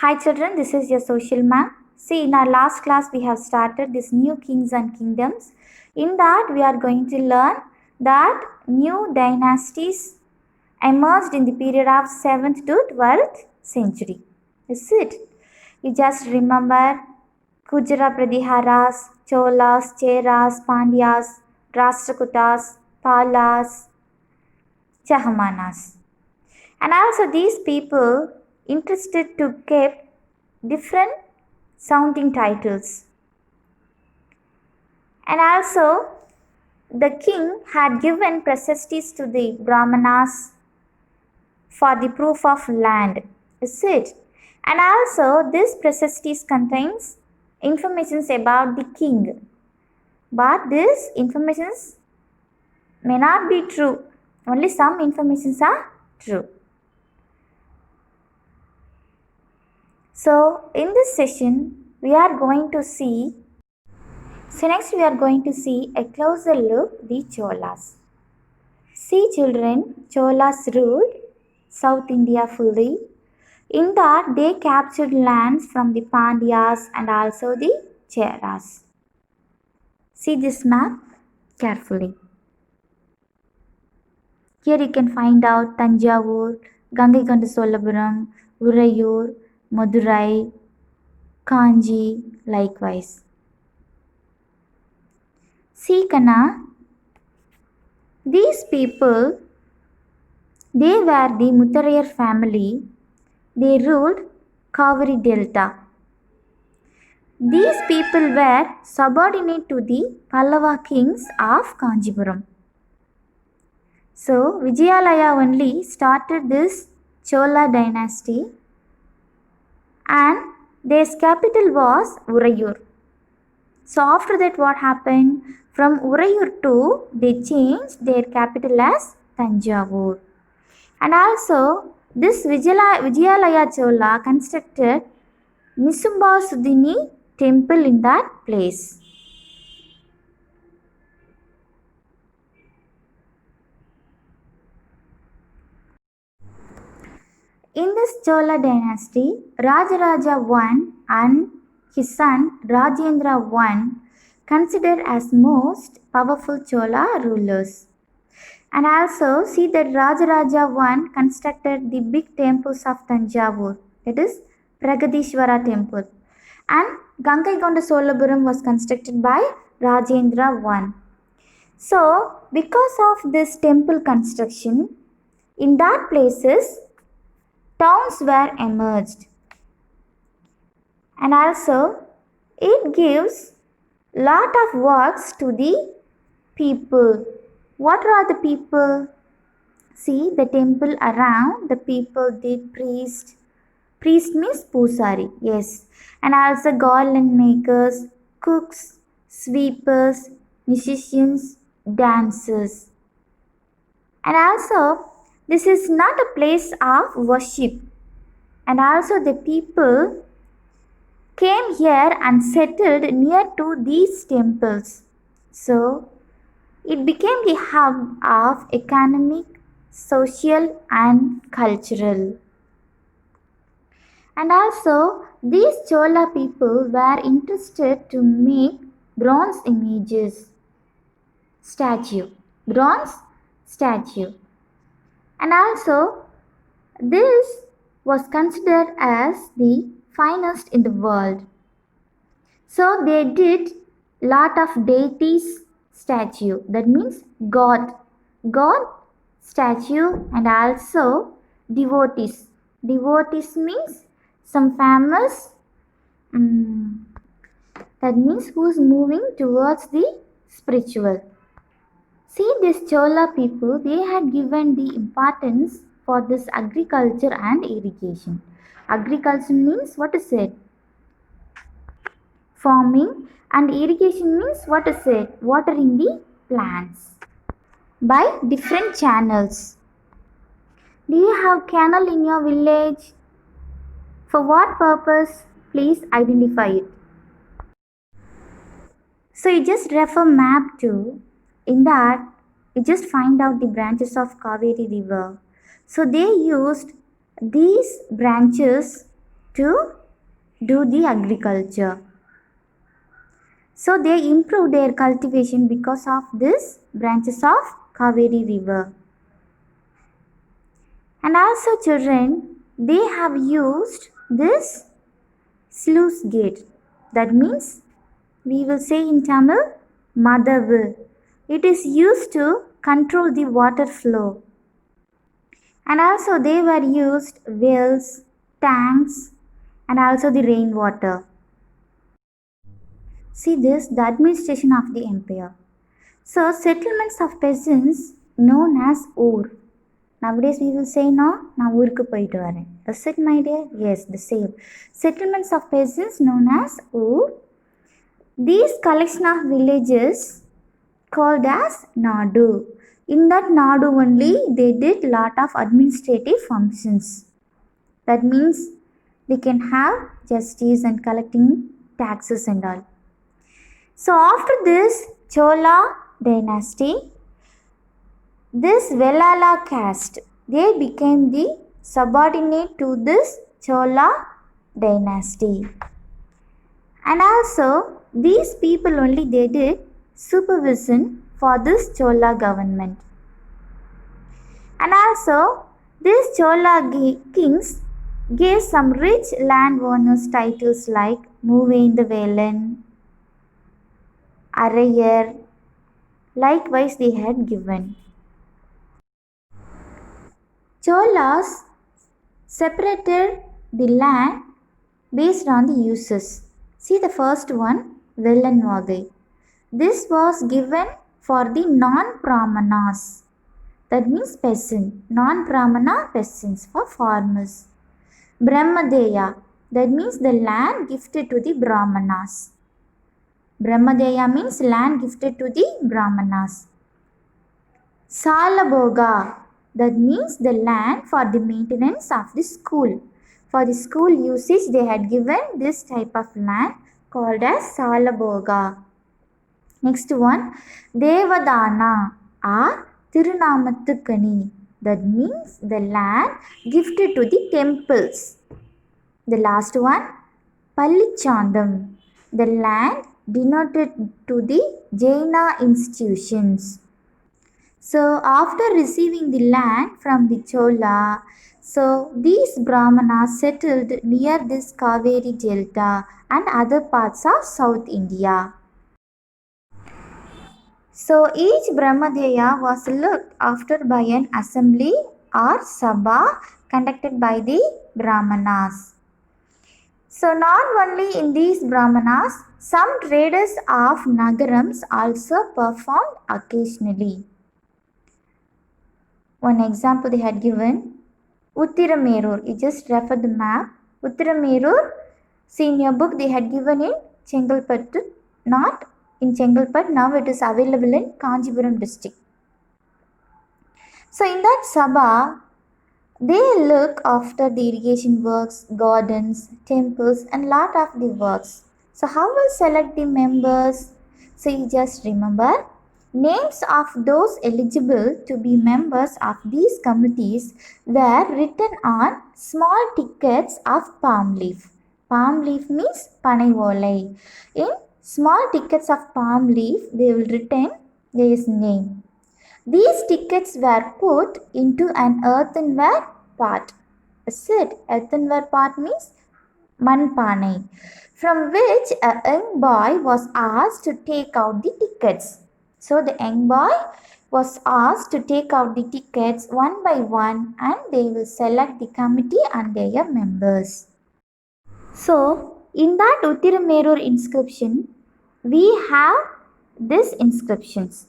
Hi children, this is your social map. See, in our last class we have started this new kings and kingdoms. In that we are going to learn that new dynasties emerged in the period of 7th to 12th century. Is it? You just remember Kujara Pradiharas, Cholas, Cheras, Pandyas, Rashtrakutas, Palas, Chahamanas. And also these people interested to keep different sounding titles. And also the king had given precisties to the Brahmanas for the proof of land. Is it? And also this precisties contains informations about the king. But this informations may not be true. Only some informations are true. So in this session we are going to see a closer look the Cholas. See children, Cholas ruled South India fully. In that they captured lands from the Pandyas and also the Cheras. See this map carefully. Here you can find out Tanjavur, Gangaikonda Solapuram, Urayur, Madurai, Kanji, likewise. See Kana, these people, they were the Muttarayar family. They ruled Kaveri Delta. These people were subordinate to the Pallava kings of Kanjipuram. So Vijayalaya only started this Chola dynasty and their capital was Urayur. So after that what happened? From Urayur to they changed their capital as Tanjavur. And also this Vijayalaya Chola constructed Nisumba Sudini temple in that place. In this Chola dynasty, Rajaraja I and his son Rajendra I considered as most powerful Chola rulers. And also see that Rajaraja I constructed the big temples of Tanjavur, that is Pragadishwara temple. And Gangaikonda Solapuram was constructed by Rajendra I. So because of this temple construction, in that places towns were emerged. And also it gives lot of works to the people. What are the people? See the temple around, the people did priest. Priest means pusari, yes. And also garland makers, cooks, sweepers, musicians, dancers. And also this is not a place of worship. And also the people came here and settled near to these temples. So it became the hub of economic, social and cultural. And also these Chola people were interested to make bronze images, bronze statue. And also this was considered as the finest in the world. So they did lot of deities statue, that means God statue, and also devotees. Devotees means some famous, that means who's moving towards the spiritual. See this Chola people, they had given the importance for this agriculture and irrigation. Agriculture means what is it? Farming, and irrigation means what is it? Watering the plants by different channels. Do you have canal in your village? For what purpose? Please identify it. So you just refer map to, in that you just find out the branches of Kaveri river. So they used these branches to do the agriculture. So they improved their cultivation because of this branches of Kaveri river. And also children, they have used this sluice gate. That means we will say in Tamil, Madavu. It is used to control the water flow. And also they were used wells, tanks, and also the rainwater. See this, the administration of the empire. So settlements of peasants known as Ur. Nowadays we will say no, நான் ஊருக்கு போயிட்டு வரேன். Is it my dear? Yes, the same. Settlements of peasants known as Ur. These collection of villages called as Nadu. In that Nadu only they did lot of administrative functions. That means they can have justice and collecting taxes and all. So after this Chola dynasty, this Velala caste, they became the subordinate to this Chola dynasty. And also these people only they did supervision for this Chola government. And also these Chola kings gave some rich landowners titles like Muvendavelan, Arayar. Likewise they had given. Cholas separated the land based on the uses. See the first one, Vellanvagai. This was given for the non-Brahmanas. That means peasant. Non-Brahmana peasants, for farmers. Brahmadeya. That means the land gifted to the Brahmanas. Brahmadeya means land gifted to the Brahmanas. Salaboga. That means the land for the maintenance of the school. For the school usage they had given this type of land called as Salaboga. Next one, Devadana or Tirunamattukani. That means the land gifted to the temples. The last one, Pallichandam. The land denoted to the Jaina institutions. So after receiving the land from the Chola, so these Brahmanas settled near this Kaveri Delta and other parts of South India. So each Brahmadeya was looked after by an assembly or Sabha conducted by the Brahmanas. So not only in these Brahmanas, some traders of Nagarams also performed occasionally. One example they had given, Uttiramerur. You just refer the map. Uttiramerur, see in your book they had given in Chengalpattu, not in Chengalpattu. Now it is available in Kanjipuram district. So in that Sabha, they look after the irrigation works, gardens, temples and lot of the works. So how will select the members? So you just remember, names of those eligible to be members of these committees were written on small tickets of palm leaf. Palm leaf means panai volai. In small tickets of palm leaf, they will written his name. These tickets were put into an earthenware pot. Is it? Earthenware pot means manpanai, from which a young boy was asked to take out the tickets. So the young boy was asked to take out the tickets one by one and they will select the committee and their members. So in that Uttiramerur inscription, we have these inscriptions.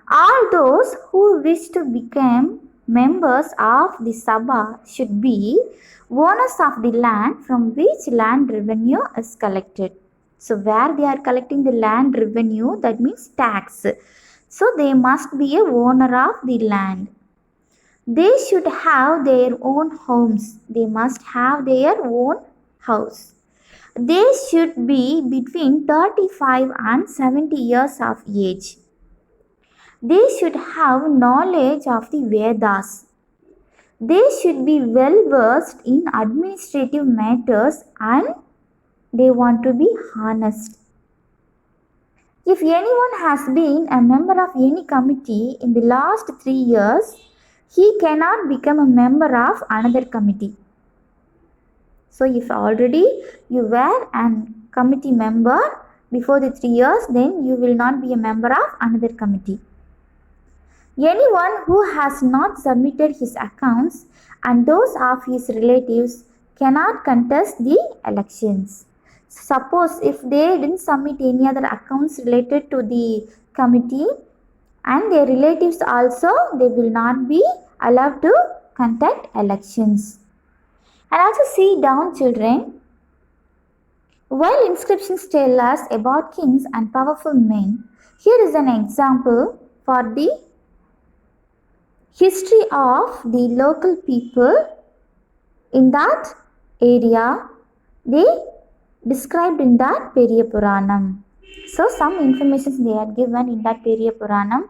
All those who wish to become members of the Sabha should be owners of the land from which land revenue is collected. So where they are collecting the land revenue, that means tax. So they must be a owner of the land. They should have their own homes. They must have their own house. They should be between 35 and 70 years of age. They should have knowledge of the Vedas. They should be well versed in administrative matters and they want to be honest. If anyone has been a member of any committee in the last 3 years, he cannot become a member of another committee. So if already you were a committee member before the 3 years, then you will not be a member of another committee. Anyone who has not submitted his accounts and those of his relatives cannot contest the elections. Suppose if they didn't submit any other accounts related to the committee and their relatives also, they will not be allowed to conduct elections. And also see down, children. While inscriptions tell us about kings and powerful men, here is an example for the history of the local people in that area. They described in that Periya Puranam. So some information they are given in that Periya Puranam.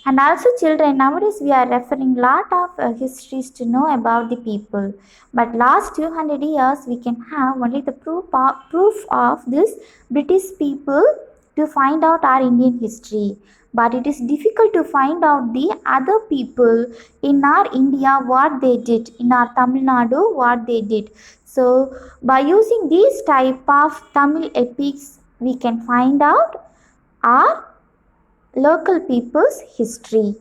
And also children, nowadays we are referring lot of histories to know about the people. But last 200 years we can have only the proof of this British people to find out our Indian history. But it is difficult to find out the other people in our India what they did, in our Tamil Nadu what they did. So by using these type of Tamil epics, we can find out our local people's history.